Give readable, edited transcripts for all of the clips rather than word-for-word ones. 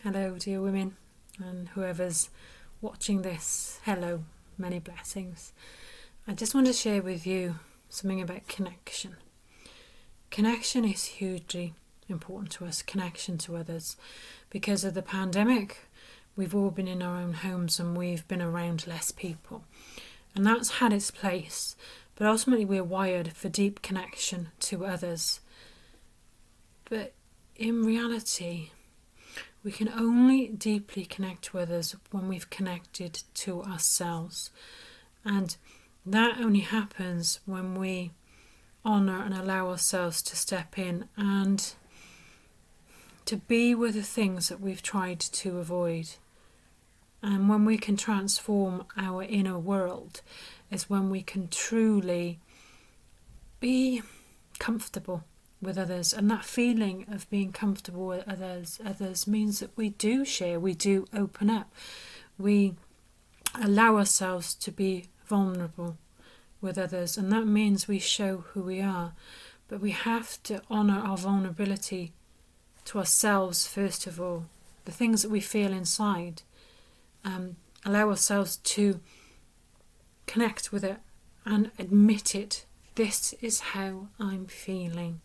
Hello, dear women, and whoever's watching this, hello, many blessings. I just want to share with you something about connection. Connection is hugely important to us, connection to others. Because of the pandemic, we've all been in our own homes and we've been around less people. And that's had its place, but ultimately we're wired for deep connection to others. But in reality, we can only deeply connect to others when we've connected to ourselves. And that only happens when we honour and allow ourselves to step in and to be with the things that we've tried to avoid. And when we can transform our inner world is when we can truly be comfortable with others, and that feeling of being comfortable with others means that we do share, we do open up, we allow ourselves to be vulnerable with others, and that means we show who we are. But we have to honour our vulnerability to ourselves first of all, the things that we feel inside, allow ourselves to connect with it and admit it. This is how I'm feeling.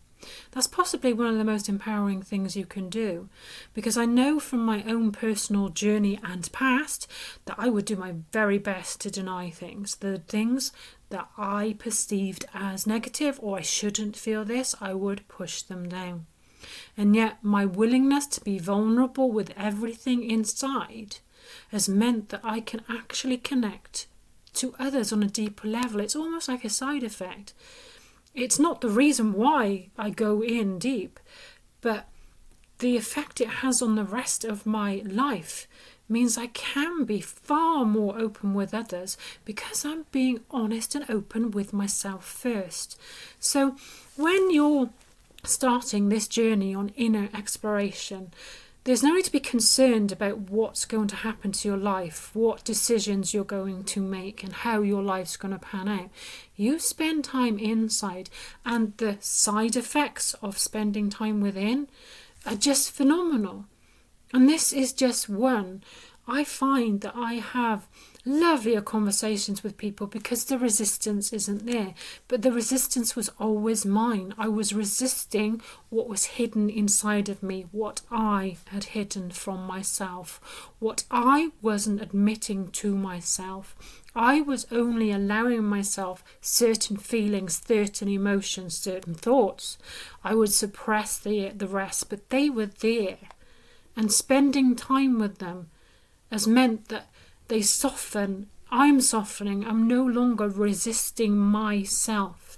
That's possibly one of the most empowering things you can do, because I know from my own personal journey and past that I would do my very best to deny things. The things that I perceived as negative, or I shouldn't feel this, I would push them down. And yet my willingness to be vulnerable with everything inside has meant that I can actually connect to others on a deeper level. It's almost like a side effect. It's not the reason why I go in deep, but the effect it has on the rest of my life means I can be far more open with others because I'm being honest and open with myself first. So when you're starting this journey on inner exploration, there's no need to be concerned about what's going to happen to your life, what decisions you're going to make and how your life's going to pan out. You spend time inside, and the side effects of spending time within are just phenomenal. And this is just one. I find that I have lovelier conversations with people because the resistance isn't there. But the resistance was always mine. I was resisting what was hidden inside of me, what I had hidden from myself, what I wasn't admitting to myself. I was only allowing myself certain feelings, certain emotions, certain thoughts. I would suppress the rest, but they were there. And spending time with them has meant that they soften. I'm softening. I'm no longer resisting myself.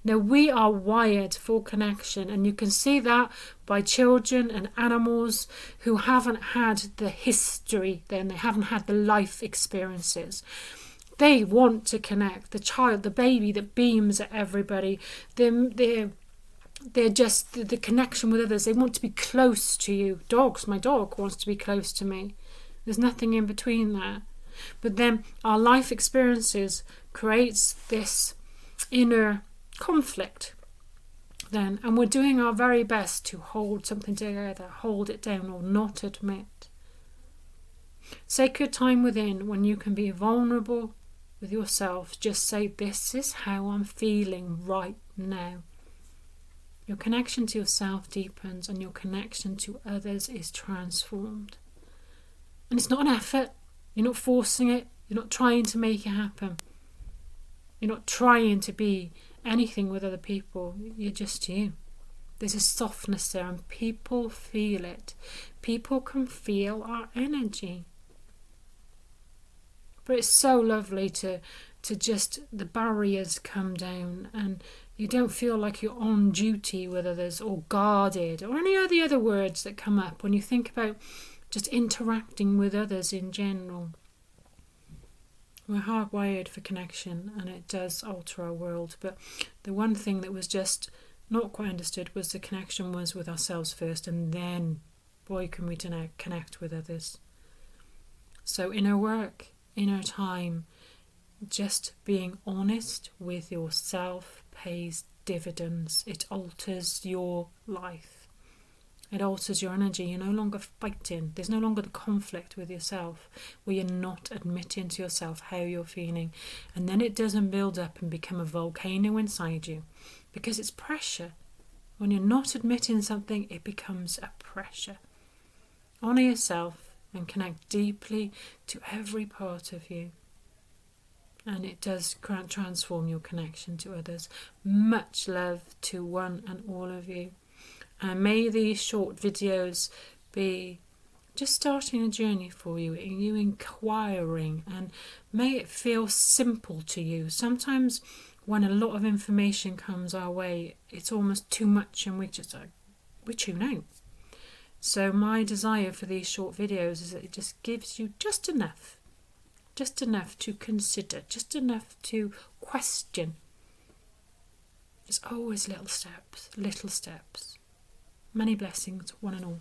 Now, we are wired for connection, and you can see that by children and animals who haven't had the history, then they haven't had the life experiences. They want to connect. The child, the baby that beams at everybody, they're just the connection with others. They want to be close to you. My dog wants to be close to me. There's nothing in between that. But then our life experiences creates this inner conflict then, and we're doing our very best to hold something together, hold it down, or not admit. Sacred time within, when you can be vulnerable with yourself, just say, this is how I'm feeling right now. Your connection to yourself deepens and your connection to others is transformed. And it's not an effort. You're not forcing it. You're not trying to make it happen. You're not trying to be anything with other people. You're just you. There's a softness there and people feel it. People can feel our energy. But it's so lovely to just, the barriers come down and you don't feel like you're on duty with others or guarded or any of the other words that come up when you think about just interacting with others in general. We're hardwired for connection and it does alter our world. But the one thing that was just not quite understood was the connection was with ourselves first, and then, boy, can we connect with others. So inner work, inner time, just being honest with yourself pays dividends. It alters your life. It alters your energy. You're no longer fighting. There's no longer the conflict with yourself where you're not admitting to yourself how you're feeling. And then it doesn't build up and become a volcano inside you because it's pressure. When you're not admitting something, it becomes a pressure. Honour yourself and connect deeply to every part of you. And it does transform your connection to others. Much love to one and all of you. And may these short videos be just starting a journey for you, you inquiring, and may it feel simple to you. Sometimes when a lot of information comes our way, it's almost too much and we tune out. So my desire for these short videos is that it just gives you just enough to consider, just enough to question. There's always little steps. Many blessings, one and all.